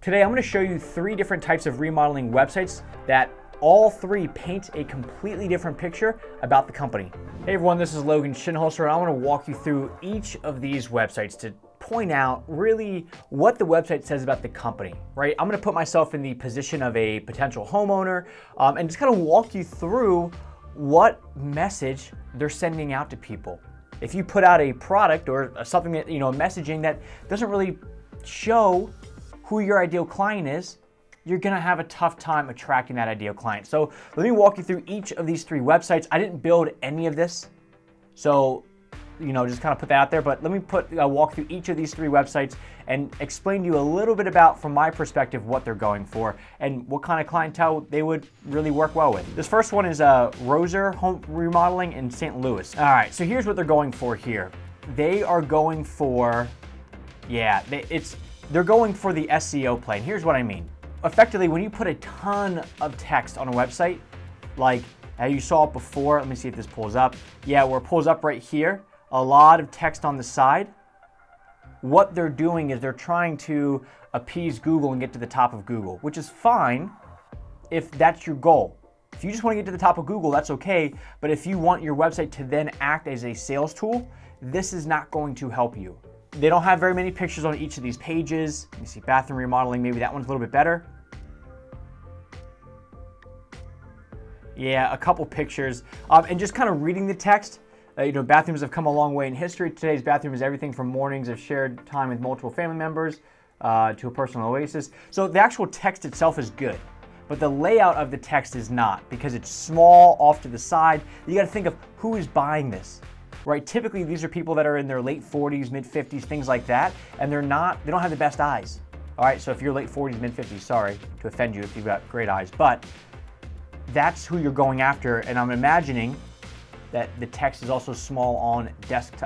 Today I'm going to show you 3 different types of remodeling websites that all 3 paint a completely different picture about the company. Hey everyone, this is Logan Shinholster, and I want to walk you through each of these websites to point out really what the website says about the company, right? I'm going to put myself in the position of a potential homeowner and just kind of walk you through what message they're sending out to people. If you put out a product or something that, messaging that doesn't really show who your ideal client is, you're gonna have a tough time attracting that ideal client. So let me walk you through each of these 3 websites. I didn't build any of this, so just kind of put that out there, but let me walk through each of these 3 websites and explain to you a little bit about, from my perspective, what they're going for and what kind of clientele they would really work well with. This first one is Roser Home Remodeling in St. Louis. All right, so here's what they're going for here. They are going for, they're going for the SEO play. And here's what I mean. Effectively, when you put a ton of text on a website, like you saw it before, let me see if this pulls up. Yeah, where it pulls up right here, a lot of text on the side. What they're doing is they're trying to appease Google and get to the top of Google, which is fine if that's your goal. If you just want to get to the top of Google, that's okay. But if you want your website to then act as a sales tool, this is not going to help you. They don't have very many pictures on each of these pages. Let me see, bathroom remodeling, maybe that one's a little bit better. Yeah, a couple pictures. And just kind of reading the text, bathrooms have come a long way in history. Today's bathroom is everything from mornings of shared time with multiple family members to a personal oasis. So the actual text itself is good, but the layout of the text is not, because it's small off to the side. You got to think of who is buying this. Right, typically these are people that are in their late 40s, mid 50s, things like that, and they don't have the best eyes. All right, so if you're late 40s, mid 50s, sorry to offend you if you've got great eyes, but that's who you're going after, and I'm imagining that the text is also small on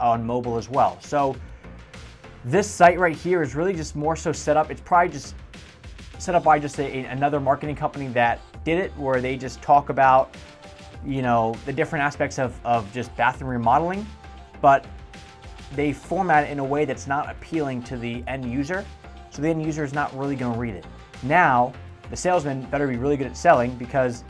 on mobile as well. So this site right here is really just more so set up. It's probably just set up by just another marketing company that did it, where they just talk about the different aspects of just bathroom remodeling, but they format it in a way that's not appealing to the end user. So the end user is not really going to read it. Now, the salesman better be really good at selling, because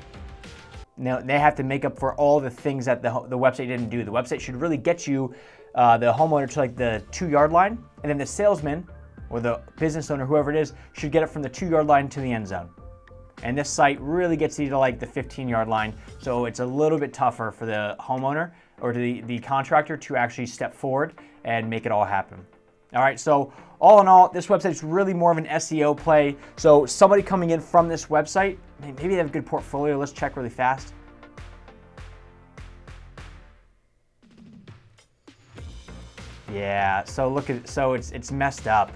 they have to make up for all the things that the website didn't do. The website should really get you, the homeowner, to like the 2-yard line, and then the salesman or the business owner, whoever it is, should get it from the 2-yard line to the end zone. And this site really gets you to like the 15-yard line, so it's a little bit tougher for the homeowner or the contractor to actually step forward and make it all happen. All right, so all in all, this website is really more of an SEO play. So somebody coming in from this website, maybe they have a good portfolio. Let's check really fast. Yeah, so look at it. So it's messed up.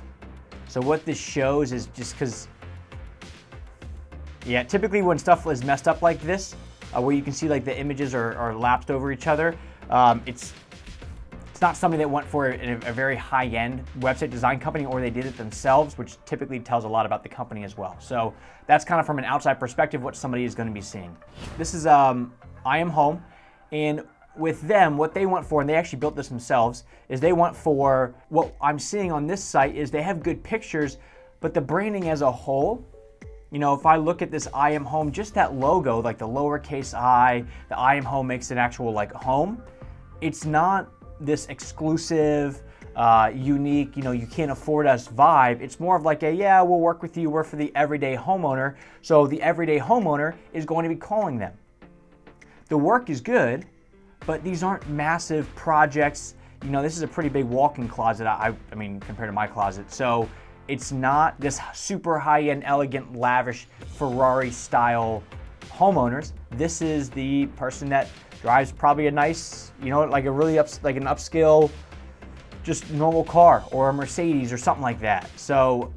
So what this shows is just because, yeah, typically when stuff is messed up like this, where you can see like the images are lapsed over each other, it's not something that went for a very high-end website design company, or they did it themselves, which typically tells a lot about the company as well. So that's kind of from an outside perspective what somebody is going to be seeing. This is I Am Home, and with them, what they went for, and they actually built this themselves, is they went for, what I'm seeing on this site is they have good pictures, but the branding as a whole, if I look at this I Am Home, just that logo, like the lowercase I, the I Am Home makes an actual like home. It's not this exclusive, unique, you can't afford us vibe. It's more of like we'll work with you. We're for the everyday homeowner. So the everyday homeowner is going to be calling them. The work is good, but these aren't massive projects. This is a pretty big walk-in closet. I mean, compared to my closet. So it's not this super high-end, elegant, lavish Ferrari-style homeowners. This is the person that drives probably a nice, like a really like an upscale, just normal car, or a Mercedes or something like that. So,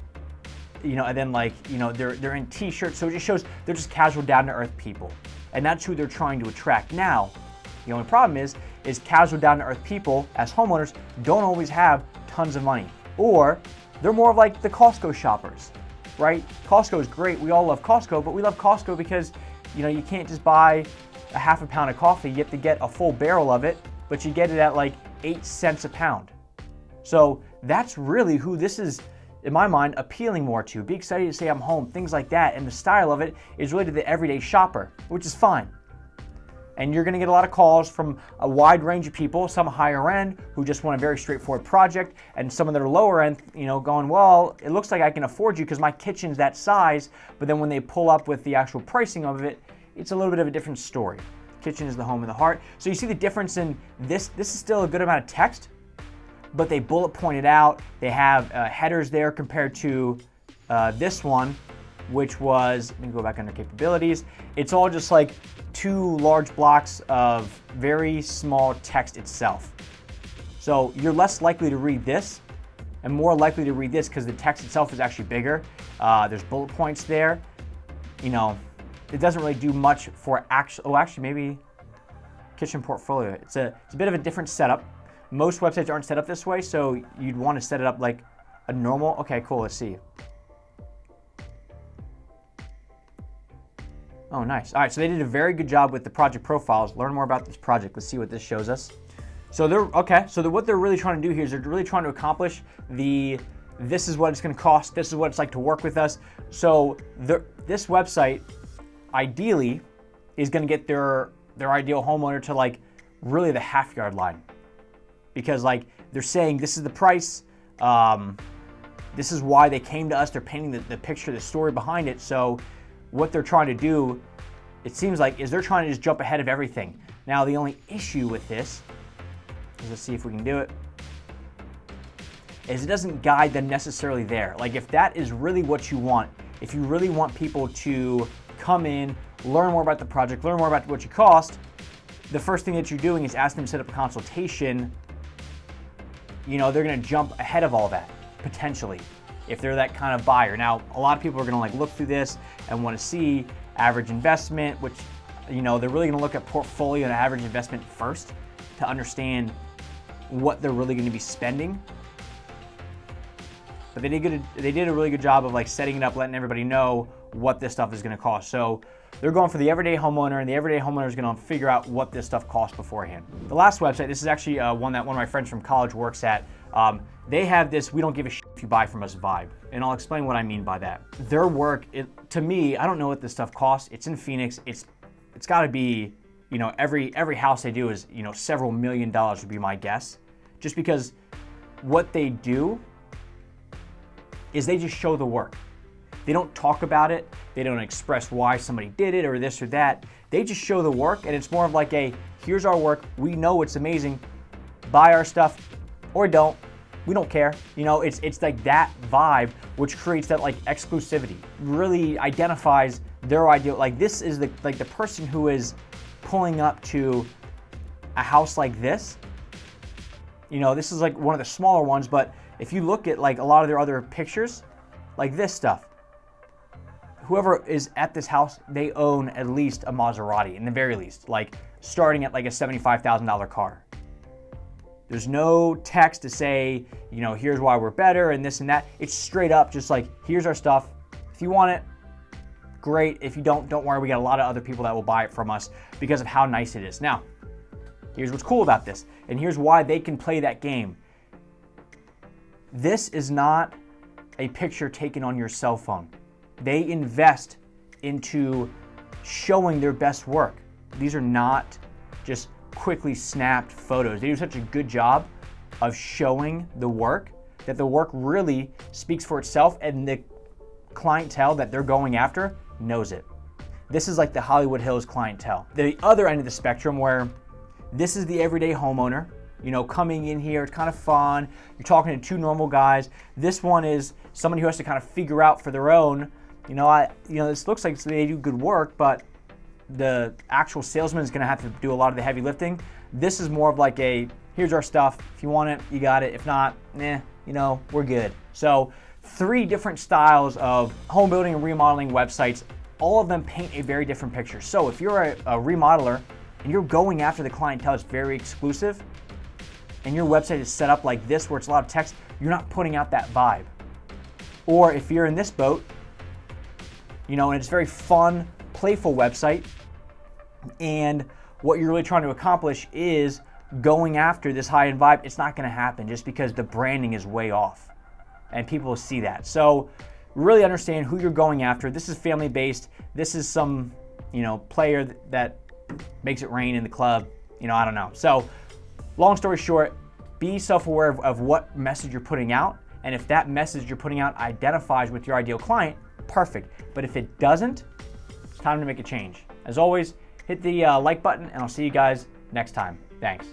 and then they're in t-shirts. So it just shows they're just casual, down-to-earth people, and that's who they're trying to attract. Now, the only problem is casual, down-to-earth people as homeowners don't always have tons of money, or they're more of like the Costco shoppers, right? Costco is great. We all love Costco, but we love Costco because, you can't just buy a half a pound of coffee. You have to get a full barrel of it, but you get it at like 8 cents a pound. So that's really who this is in my mind, appealing more to. Be excited to say I'm home, things like that. And the style of it is really to the everyday shopper, which is fine. And you're going to get a lot of calls from a wide range of people, some higher end who just want a very straightforward project, and some of that are lower end, going, well, it looks like I can afford you because my kitchen's that size. But then when they pull up with the actual pricing of it, it's a little bit of a different story. Kitchen is the home of the heart. So you see the difference in this. This is still a good amount of text, but they bullet pointed out. They have headers there compared to this one, which was, let me go back under capabilities. It's all just like 2 large blocks of very small text itself. So you're less likely to read this and more likely to read this because the text itself is actually bigger. There's bullet points there. It doesn't really do much for actually maybe kitchen portfolio. It's a bit of a different setup. Most websites aren't set up this way, so you'd want to set it up like a normal. Okay, cool, let's see. Oh, nice. All right, so they did a very good job with the project profiles. Learn more about this project. Let's see what this shows us. So what they're really trying to do here is they're really trying to accomplish this is what it's going to cost. This is what it's like to work with us. So this website, ideally, is going to get their ideal homeowner to like really the half yard line, because like they're saying this is the price. This is why they came to us. They're painting the picture, the story behind it. So what they're trying to do, it seems like, is they're trying to just jump ahead of everything. Now, the only issue with this is, let's see if we can do it, is it doesn't guide them necessarily there. Like if that is really what you want, if you really want people to come in, learn more about the project, learn more about what you cost, the first thing that you're doing is asking them to set up a consultation. They're gonna jump ahead of all that, potentially, if they're that kind of buyer. Now, a lot of people are gonna like look through this and wanna see average investment, which, they're really gonna look at portfolio and average investment first to understand what they're really gonna be spending. But they did a really good job of like setting it up, letting everybody know what this stuff is gonna cost. So they're going for the everyday homeowner, and the everyday homeowner is gonna figure out what this stuff costs beforehand. The last website, this is actually one that one of my friends from college works at. They have this "we don't give a shit if you buy from us" vibe, and I'll explain what I mean by that. Their work, to me, I don't know what this stuff costs. It's in Phoenix. It's got to be, every house they do is, several $1 million would be my guess, just because what they do is they just show the work. They don't talk about it. They don't express why somebody did it or this or that. They just show the work, and it's more of like here's our work. We know it's amazing. Buy our stuff or don't. We don't care. It's like that vibe, which creates that like exclusivity. Really identifies their ideal. Like this is the person who is pulling up to a house like this. This is like one of the smaller ones, but if you look at like a lot of their other pictures, like this stuff, whoever is at this house, they own at least a Maserati, in the very least, like starting at like a $75,000 car. There's no text to say, here's why we're better and this and that. It's straight up just like, here's our stuff. If you want it, great. If you don't worry. We got a lot of other people that will buy it from us because of how nice it is. Now, here's what's cool about this, and here's why they can play that game. This is not a picture taken on your cell phone. They invest into showing their best work. These are not just quickly snapped photos. They do such a good job of showing the work that the work really speaks for itself, and the clientele that they're going after knows it. This is like the Hollywood Hills clientele. The other end of the spectrum, where this is the everyday homeowner, coming in here, it's kind of fun. You're talking to two normal guys. This one is somebody who has to kind of figure out for their own, this looks like they do good work, but the actual salesman is going to have to do a lot of the heavy lifting. This is more of like here's our stuff. If you want it, you got it. If not, we're good. So 3 different styles of home building and remodeling websites. All of them paint a very different picture. So if you're a remodeler and you're going after the clientele, it's very exclusive, and your website is set up like this where it's a lot of text, you're not putting out that vibe. Or if you're in this boat, and it's a very fun, playful website, and what you're really trying to accomplish is going after this high-end vibe, it's not going to happen just because the branding is way off. and people will see that. So really understand who you're going after. This is family based. This is some, player that makes it rain in the club. I don't know. So long story short, be self-aware of what message you're putting out. And if that message you're putting out identifies with your ideal client, perfect. But if it doesn't, it's time to make a change. As always, hit the like button, and I'll see you guys next time. Thanks.